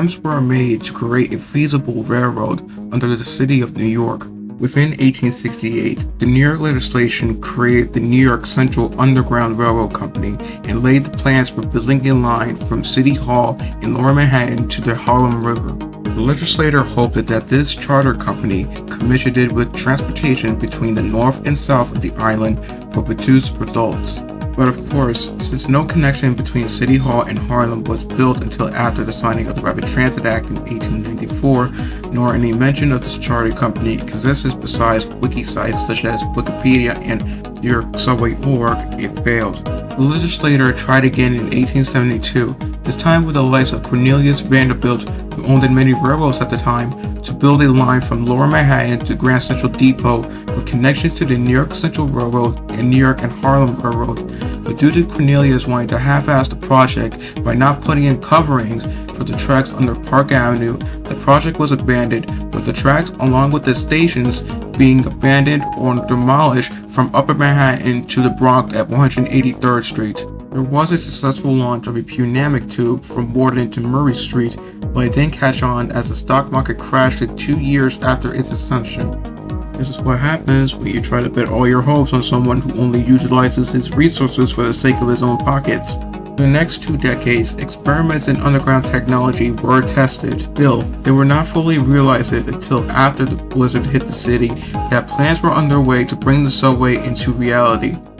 Plans were made to create a feasible railroad under the city of New York. Within 1868, the New York legislation created the New York Central Underground Railroad Company and laid the plans for building a line from City Hall in Lower Manhattan to the Harlem River. The legislator hoped that this charter company, commissioned with transportation between the north and south of the island, would produce results. But of course, since no connection between City Hall and Harlem was built until after the signing of the Rapid Transit Act in 1894, nor any mention of this charter company exists besides wiki sites such as Wikipedia and New York Subway org, it failed. The legislator tried again in 1872, this time with the likes of Cornelius Vanderbilt, who owned many railroads at the time, to build a line from Lower Manhattan to Grand Central Depot with connections to the New York Central Railroad and New York and Harlem Railroad. But due to Cornelius wanting to half-ass the project by not putting in coverings for the tracks under Park Avenue, the project was abandoned, with the tracks along with the stations being abandoned or demolished from Upper Manhattan to the Bronx at 183rd Street. There was a successful launch of a pneumatic tube from Warden to Murray Street, but it didn't catch on as the stock market crashed 2 years after its ascension. This is what happens when you try to bet all your hopes on someone who only utilizes his resources for the sake of his own pockets. For the next 2 decades, experiments in underground technology were tested. Still, they were not fully realized until after the blizzard hit the city that plans were underway to bring the subway into reality.